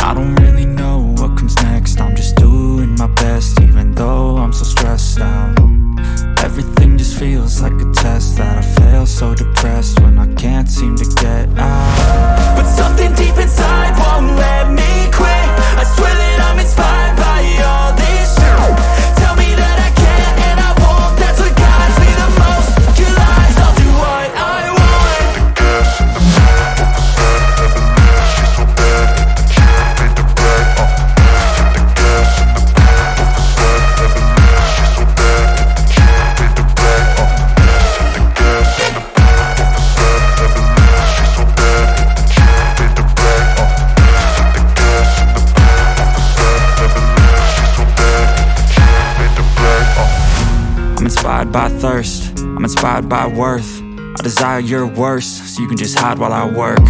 I don't really know what comes next. I'm just doing my best, even though I'm so stressed out. Everything just feels like a test that I fail, so depressed when I can't seem to get out. But something deep inside won't let me quit. I swear that I'm inspired by all this shit. Tell me that I can't and I won't. That's what guides me the most. Your lies, I'll do what I want. Inspired by thirst, I'm inspired by worth. I desire your worst, so you can just hide while I work.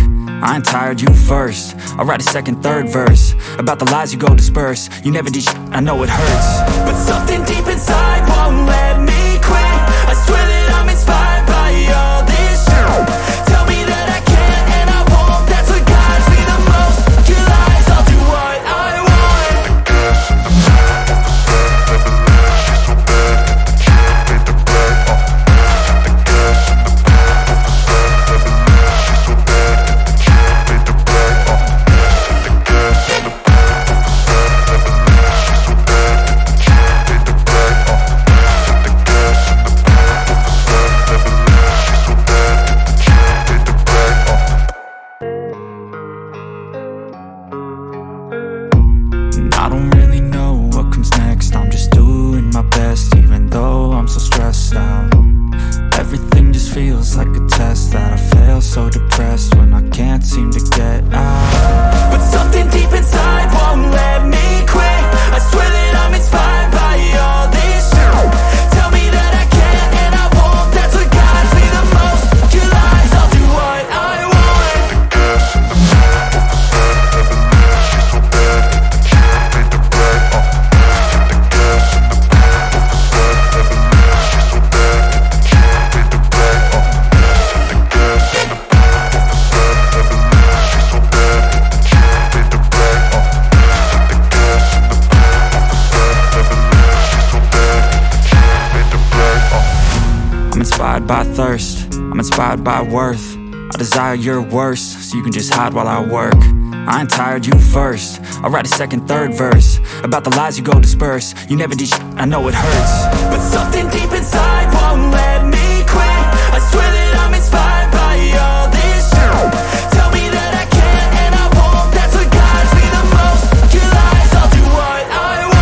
I ain't tired, you first. I'll write a second, third verse about the lies you go disperse. You never did shit, I know it hurts. But something deep inside won't let me quit. I swear that I'm inspired by all this shit. Tell me that I can't and I won't. That's what guides me the most. Your lies, I'll do what I want. I don't really know what comes next. I'm just doing my best, even though I'm so stressed out. Everything just feels like a test that I fail, so depressed when I can't seem to get out. But something deep inside won't let me quit. I swear that I'm inspired by all this shit. Tell me that I can't and I won't. That's what guides me the most. Your lies, I'll do what I want. I'm inspired by thirst, I'm inspired by worth. I desire your worst, so you can just hide while I work. I ain't tired, you first. I'll write a second, third verse about the lies you go disperse. You never did shit, I know it hurts. But something deep inside won't let me quit. I swear that I'm inspired by all this shit. Tell me that I can't and I won't. That's what guides me the most. Your lies, I'll do what I want.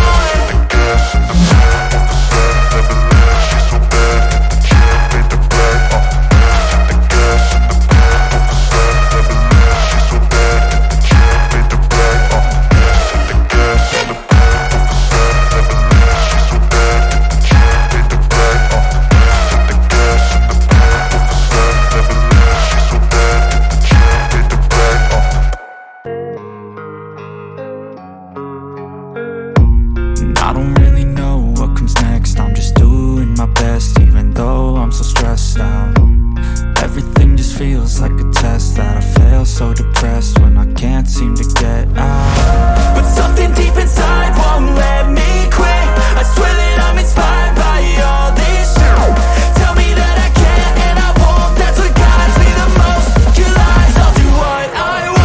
I don't really know what comes next. I'm just doing my best, even though I'm so stressed out. Everything just feels like a test that I fail, so depressed when I can't seem to get out. But something deep inside won't let me quit. I swear that I'm inspired by all this shit. Tell me that I can't and I won't. That's what guides me the most. Your lies, I'll do what I want.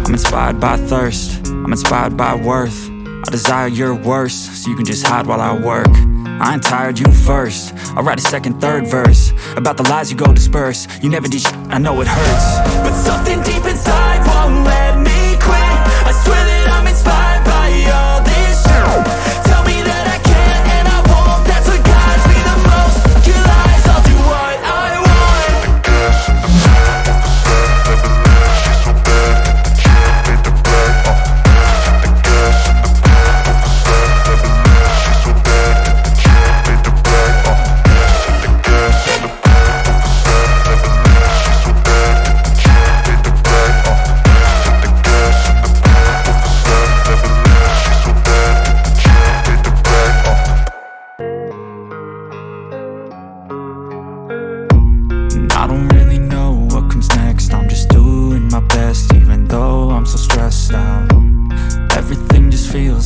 I'm inspired by thirst, I'm inspired by worth. I desire your worst, so you can just hide while I work. I ain't tired, you first. I'll write a second, third verse about the lies you go disperse. You never did shit, I know it hurts. But something deep inside won't let me quit. I swear that I'm inspired by all this shit. Tell me that I can't and I won't. That's what guides me the most. Your lies, I'll do what I want.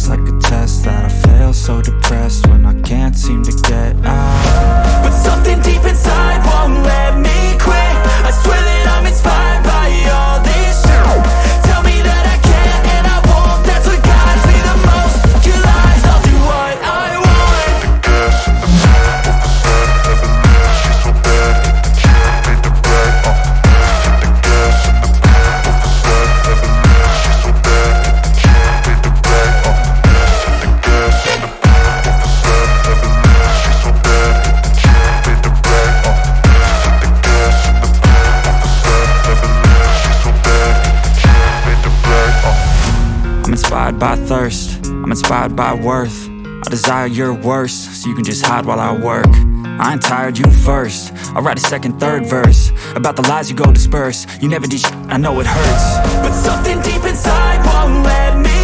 feels like a test that I fail, so depressed when I can't seem to get out. But something deep inside won't let me quit. I swear that I'm inspired by all this shit. Tell me that I can't and I won't. That's what guides me the most. Your lies, I'll do what I want. I'm inspired by thirst, I'm inspired by worth. I desire your worst, so you can just hide while I work. I ain't tired, you first. I'll write a second, third verse about the lies you go disperse. You never did shit, I know it hurts. But something deep inside won't let me